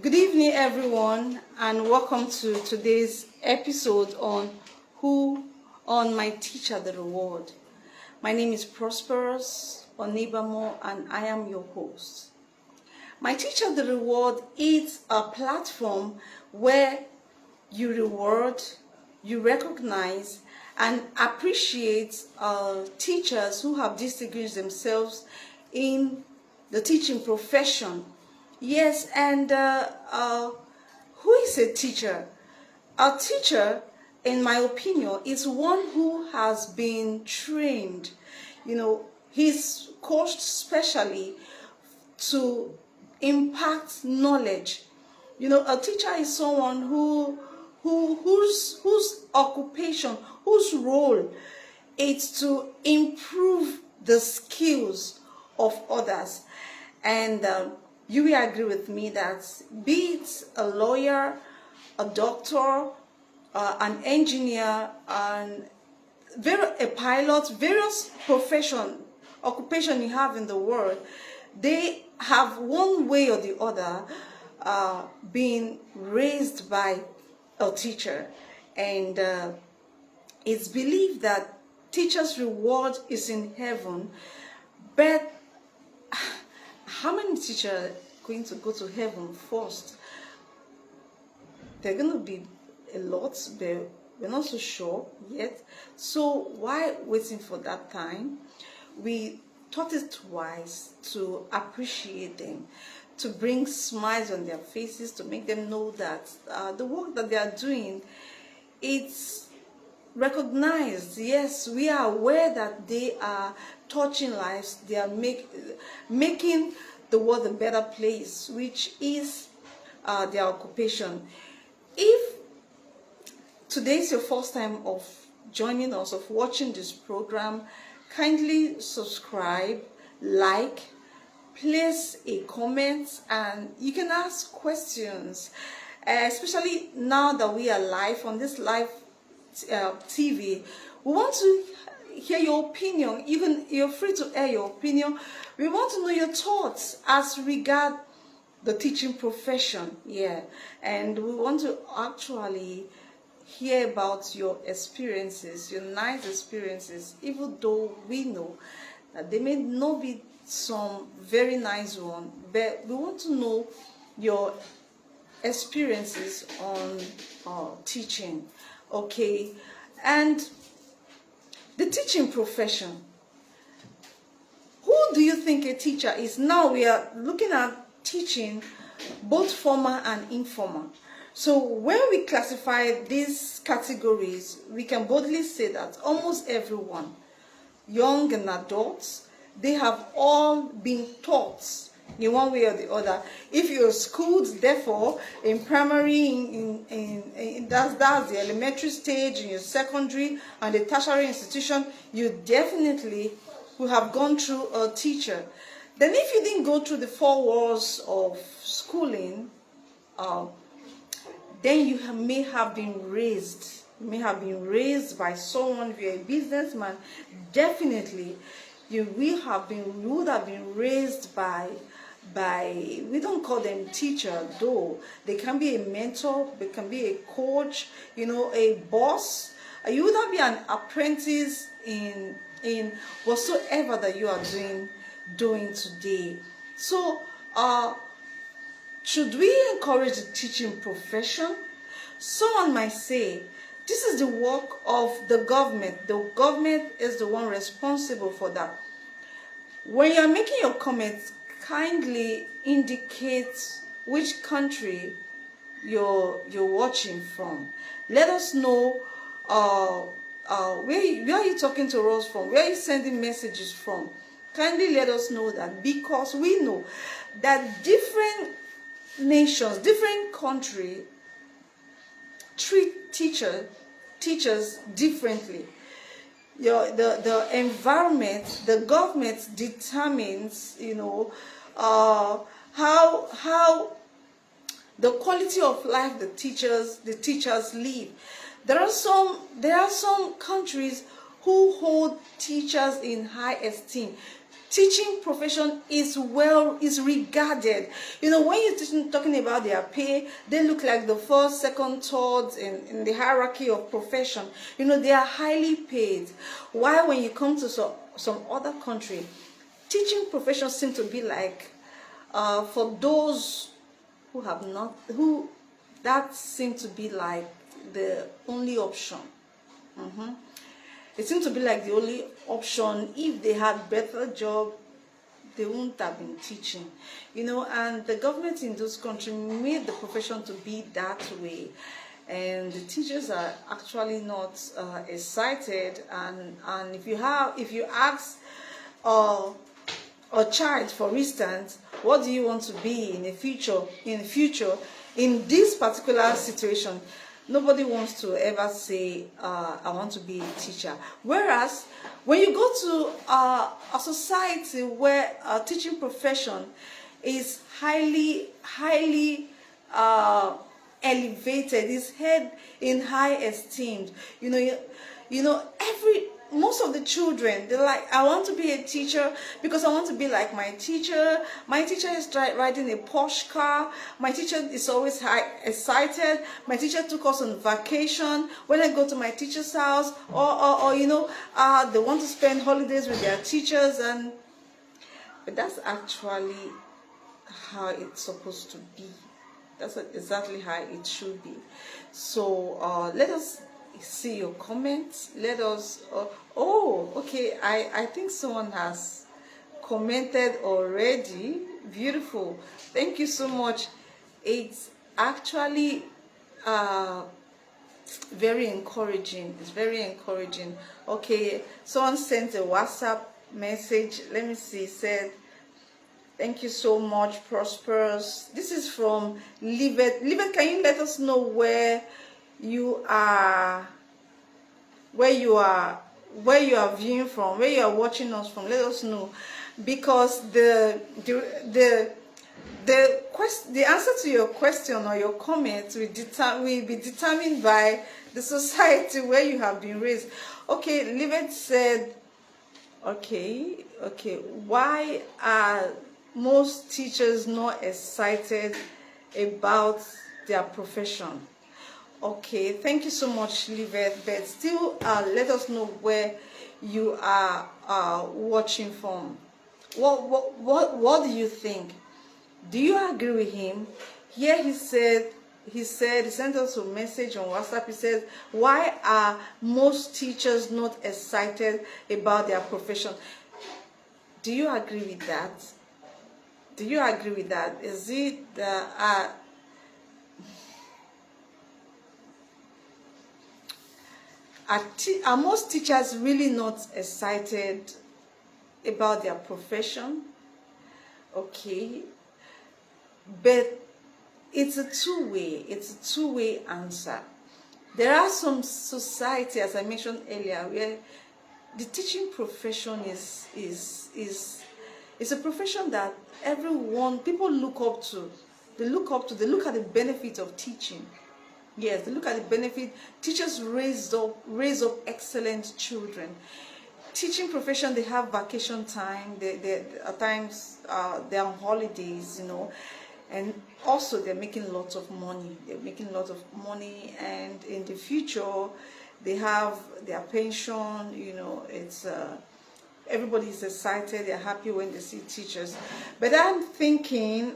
Good evening, everyone, and welcome to today's episode on Who on My Teacher the Reward. My name is Prosperous Onibamo, and I am your host. My Teacher the Reward is a platform where you reward, you recognize, and appreciate teachers who have distinguished themselves in the teaching profession. Yes, and who is a teacher? A teacher, in my opinion, is one who has been trained. He's coached specially to impact knowledge. A teacher is someone whose occupation, whose role is to improve the skills of others. And you will agree with me that be it a lawyer, a doctor, an engineer, and a pilot, various occupation you have in the world, they have one way or the other been raised by a teacher. And it's believed that teachers' reward is in heaven, but how many teachers are going to go to heaven first? There are going to be a lot, but we're not so sure yet. So why waiting for that time? We thought it twice to appreciate them, to bring smiles on their faces, to make them know that the work that they are doing, it's recognized. Yes, we are aware that they are touching lives. They are making the world a better place, which is their occupation. If today is your first time of joining us, of watching this program, kindly subscribe, like, place a comment, and you can ask questions, especially now that we are live on this live TV. We want to hear your opinion. You're free to air your opinion. We want to know your thoughts as regard the teaching profession. And we want to actually hear about your experiences, your nice experiences, even though we know that they may not be some very nice one, but we want to know your experiences on teaching. Okay, and the teaching profession. Who do you think a teacher is? Now we are looking at teaching, both formal and informal. So when we classify these categories, we can boldly say that almost everyone, young and adults, they have all been taught in one way or the other. If you're schooled, therefore, in primary, that's the elementary stage, in your secondary and the tertiary institution, you definitely will have gone through a teacher. Then if you didn't go through the four walls of schooling, then you may have been raised. You may have been raised by someone. If you're a businessman, definitely you would have been raised by, we don't call them teacher though. They can be a mentor, they can be a coach, a boss. You would have been an apprentice in whatsoever that you are doing today. So should we encourage the teaching profession? Someone might say, this is the work of the government. The government is the one responsible for that. When you're making your comments, kindly indicate which country you're watching from. Let us know where are you talking to us from? Where are you sending messages from? Kindly let us know that, because we know that different nations, different countries treat teachers differently. The environment, the government determines, how the quality of life the teachers live. There are some countries who hold teachers in high esteem. Teaching profession is regarded. You know, when you're talking about their pay, they look like the first, second, third in the hierarchy of profession. You know, they are highly paid. While when you come to some other country, teaching professions seem to be like for those who have not, who that seems to be like the only option. It seems to be like the only option. If they had better job, they wouldn't have been teaching, you know. And the government in those countries made the profession to be that way, and the teachers are actually not excited. And if you ask a child, for instance, what do you want to be in the future? In this particular situation, nobody wants to ever say, I want to be a teacher. Whereas, when you go to a society where a teaching profession is highly elevated, is held in high esteem, most of the children, they're like, I want to be a teacher because I want to be like my teacher. My teacher is riding a Porsche car. My teacher is always excited. My teacher took us on vacation. When I go to my teacher's house, or they want to spend holidays with their teachers, but that's actually how it's supposed to be. That's exactly how it should be. So let us see your comments. Let us okay, I think someone has commented already. Beautiful, thank you so much. It's actually very encouraging. It's very encouraging. Okay, someone sent a WhatsApp message. Let me see. Said, thank you so much, Prosperous. This is from Livet. Livet, can you let us know where you are viewing from, where you are watching us from? Let us know, because the answer to your question or your comment will be determined by the society where you have been raised. Okay, Livet said, okay, why are most teachers not excited about their profession? Okay, thank you so much, Livet. But still, let us know where you are watching from. What do you think? Do you agree with him? Here he sent us a message on WhatsApp. He said, why are most teachers not excited about their profession? Do you agree with that? Do you agree with that? Is it are most teachers really not excited about their profession? Okay, but it's a two-way answer. There are some society, as I mentioned earlier, where the teaching profession is a profession that people look up to. They look at the benefit of teaching. Yes, they look at the benefit. Teachers raise up excellent children. Teaching profession, they have vacation time. They at times they're on holidays, and also they're making lots of money. And in the future, they have their pension. It's everybody is excited. They're happy when they see teachers. But I'm thinking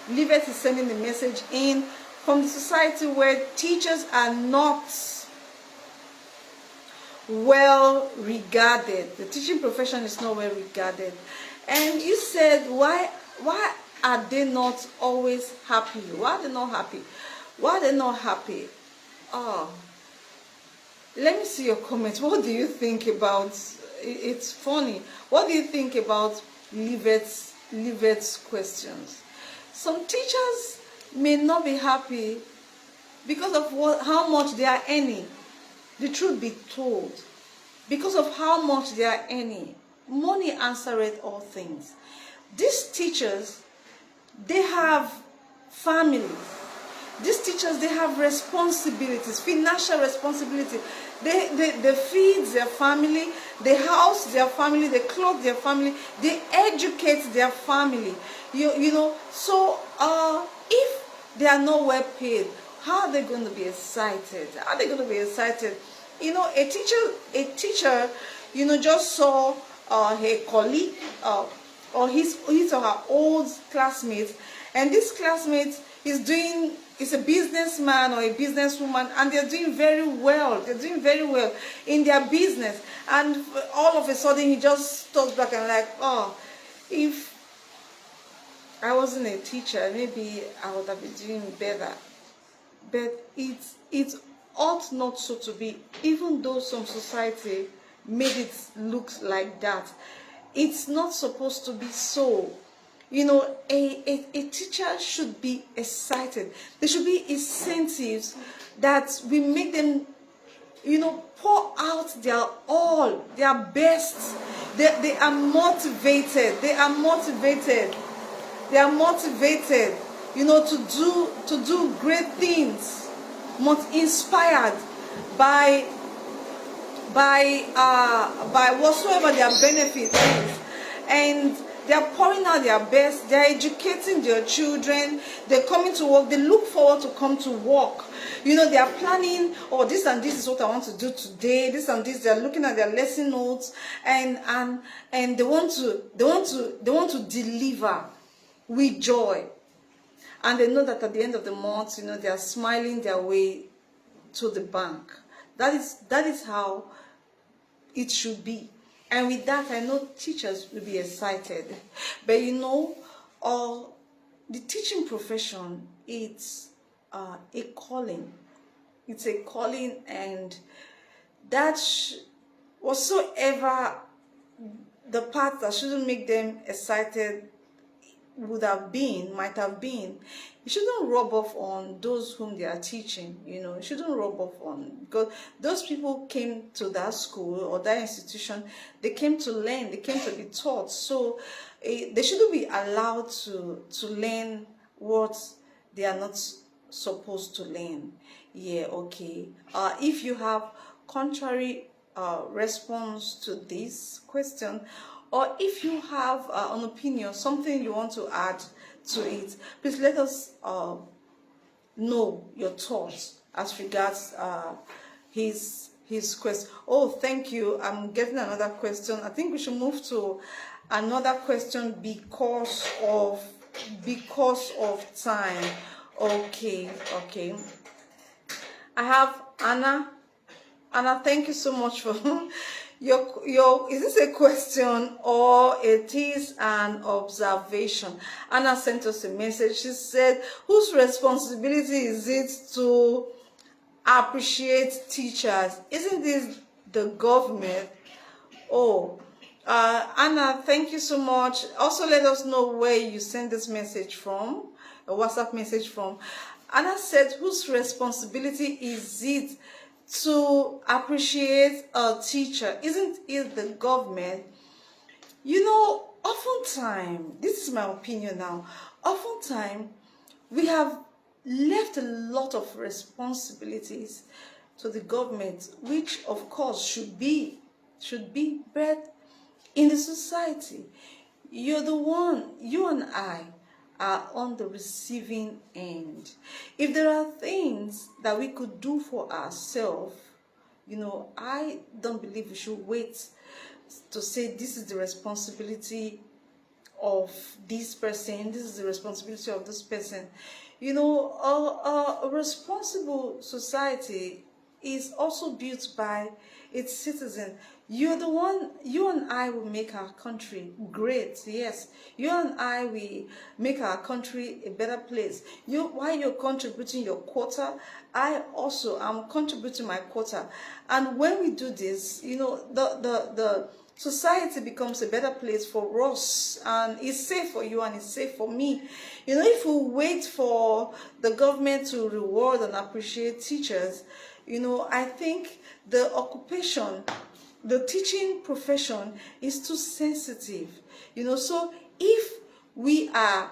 Livet is sending the message in from the society where teachers are not well regarded. The teaching profession is not well regarded. And you said, why are they not always happy? Why are they not happy? Oh, let me see your comments. What do you think about? It's funny. What do you think about Livet's questions? Some teachers may not be happy because of how much they are earning. The truth be told, because of how much they are earning, money answereth all things. These teachers, they have families. These teachers, they have responsibilities, financial responsibility. They feed their family, they house their family, they clothe their family, they educate their family. You know, so if they are not well paid, how are they going to be excited? How are they going to be excited? You know, a teacher, you know, just saw her colleague or his or her old classmate, and this classmate is a businessman or a businesswoman, and they're doing very well. They're doing very well in their business, and all of a sudden he just stops back and like, oh, if I wasn't a teacher, maybe I would have been doing better. But it ought not so to be, even though some society made it look like that. It's not supposed to be so. You know, a teacher should be excited. There should be incentives that we make them, you know, pour out their all, their best. They are motivated. They are motivated. They are motivated, you know, to do great things, inspired by whatsoever their benefit is, and they are pouring out their best. They are educating their children. They're coming to work. They look forward to come to work. You know, they are planning, oh, this and this is what I want to do today. This and this. They are looking at their lesson notes, and they want to deliver with joy. And they know that at the end of the month, you know, they are smiling their way to the bank. That is how it should be. And with that, I know teachers will be excited. But you know, the teaching profession, it's a calling. It's a calling, and that whatsoever the part that shouldn't make them excited might have been, it shouldn't rub off on those whom they are teaching. You know, it shouldn't rub off on, because those people came to that school or that institution, they came to learn, they came to be taught. So they shouldn't be allowed to learn what they are not supposed to learn. Yeah, okay. If you have contrary response to this question, or if you have an opinion, something you want to add to it, please let us know your thoughts as regards his question. Oh, thank you. I'm getting another question. I think we should move to another question because of time. Okay. I have Anna. Anna, thank you so much for your is this a question or it is an observation? Anna sent us a message. She said, whose responsibility is it to appreciate teachers? Isn't this the government? Oh, Anna, thank you so much. Also, let us know where you sent this message from, a WhatsApp message from. Anna said, whose responsibility is it to appreciate a teacher? Isn't it the government? You know, oftentimes, this is my opinion now, oftentimes we have left a lot of responsibilities to the government, which of course should be, but in the society, you're the one, you and I are on the receiving end. If there are things that we could do for ourselves, you know, I don't believe we should wait to say this is the responsibility of this person, this is the responsibility of this person. You know, a responsible society is also built by its citizens. You're the one, you and I will make our country great. Yes, you and I will make our country a better place. While you're contributing your quota, I also am contributing my quota. And when we do this, you know, the society becomes a better place for us, and it's safe for you and it's safe for me. You know, if we wait for the government to reward and appreciate teachers, you know, I think the occupation, the teaching profession is too sensitive. You know, so if we are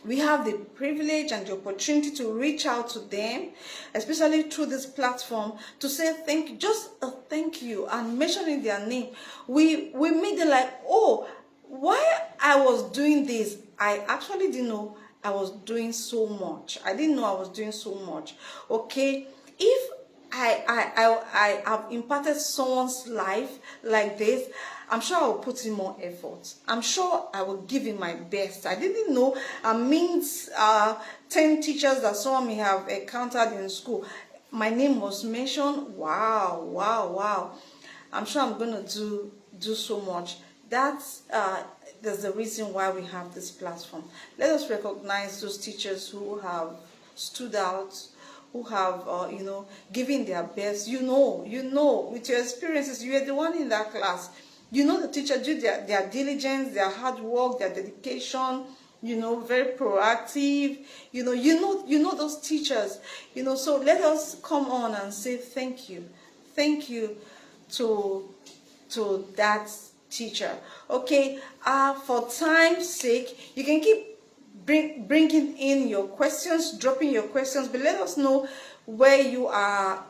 we have the privilege and the opportunity to reach out to them, especially through this platform, to say thank you, just a thank you, and mentioning their name. We made them like, oh, why I was doing this, I actually didn't know I was doing so much. I didn't know I was doing so much. Okay, if I have impacted someone's life like this, I'm sure I will put in more effort. I'm sure I will give in my best. I didn't know amidst 10 teachers that someone may have encountered in school, my name was mentioned. Wow, wow, wow. I'm sure I'm going to do so much. That's the reason why we have this platform. Let us recognize those teachers who have stood out, who have, given their best. You know, with your experiences, you are the one in that class. You know the teacher did their diligence, their hard work, their dedication, very proactive. You know those teachers. So let us come on and say thank you. Thank you to that teacher. Okay, for time's sake, you can keep bringing in your questions, dropping your questions, but let us know where you are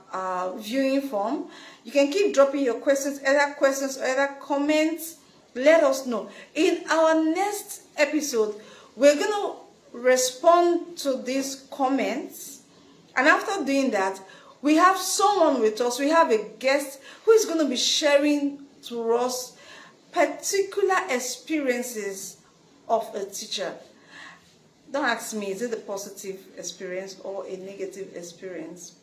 viewing from. You can keep dropping your questions, either comments. Let us know. In our next episode, we're going to respond to these comments, and after doing that, we have someone with us. We have a guest who is going to be sharing to us particular experiences of a teacher. Don't ask me, is it a positive experience or a negative experience?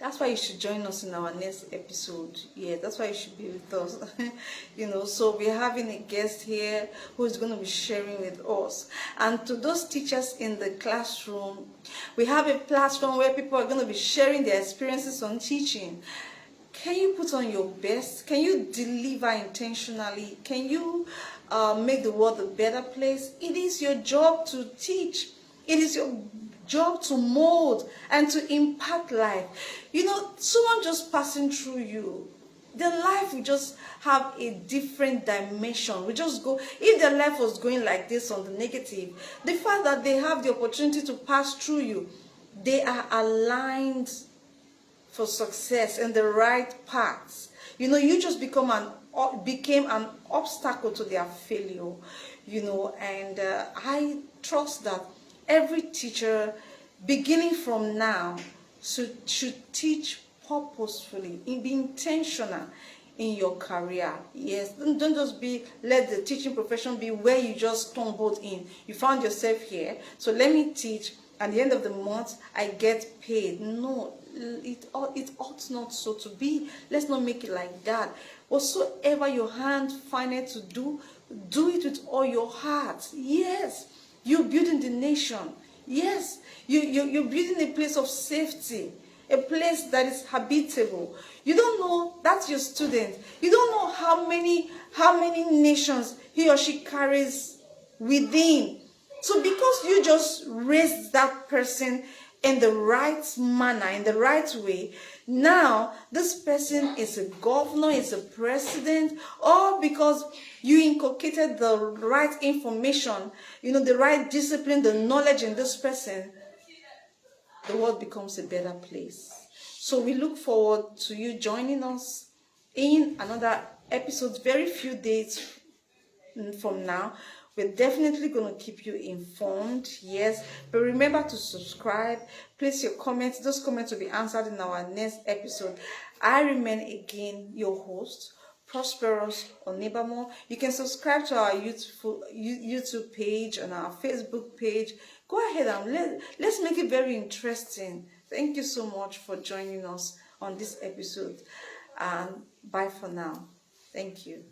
That's why you should join us in our next episode. Yeah, that's why you should be with us. So we're having a guest here who is going to be sharing with us. And to those teachers in the classroom, we have a platform where people are going to be sharing their experiences on teaching. Can you put on your best? Can you deliver intentionally? Can you make the world a better place? It is your job to teach. It is your job to mold and to impact life. Someone just passing through you, their life will just have a different dimension. We just go, if their life was going like this on the negative, the fact that they have the opportunity to pass through you, they are aligned for success and the right paths. You just became an obstacle to their failure. And I trust that every teacher, beginning from now, should teach purposefully, be intentional in your career. Yes, don't just let the teaching profession be where you just stumbled in. You found yourself here, so let me teach. At the end of the month, I get paid. No, it ought not so to be. Let's not make it like that. Whatsoever your hand findeth to do, do it with all your heart. Yes, you're building the nation. Yes, you're building a place of safety, a place that is habitable. You don't know, that's your student. You don't know how many nations he or she carries within. So because you just raised that person in the right manner, in the right way, now this person is a governor, is a president, or because you inculcated the right information, the right discipline, the knowledge in this person, the world becomes a better place. So we look forward to you joining us in another episode very few days from now. We're definitely going to keep you informed, yes. But remember to subscribe, place your comments. Those comments will be answered in our next episode. I remain again your host, Prosperous Onebamo. You can subscribe to our YouTube page and our Facebook page. Go ahead and let's make it very interesting. Thank you so much for joining us on this episode. And bye for now. Thank you.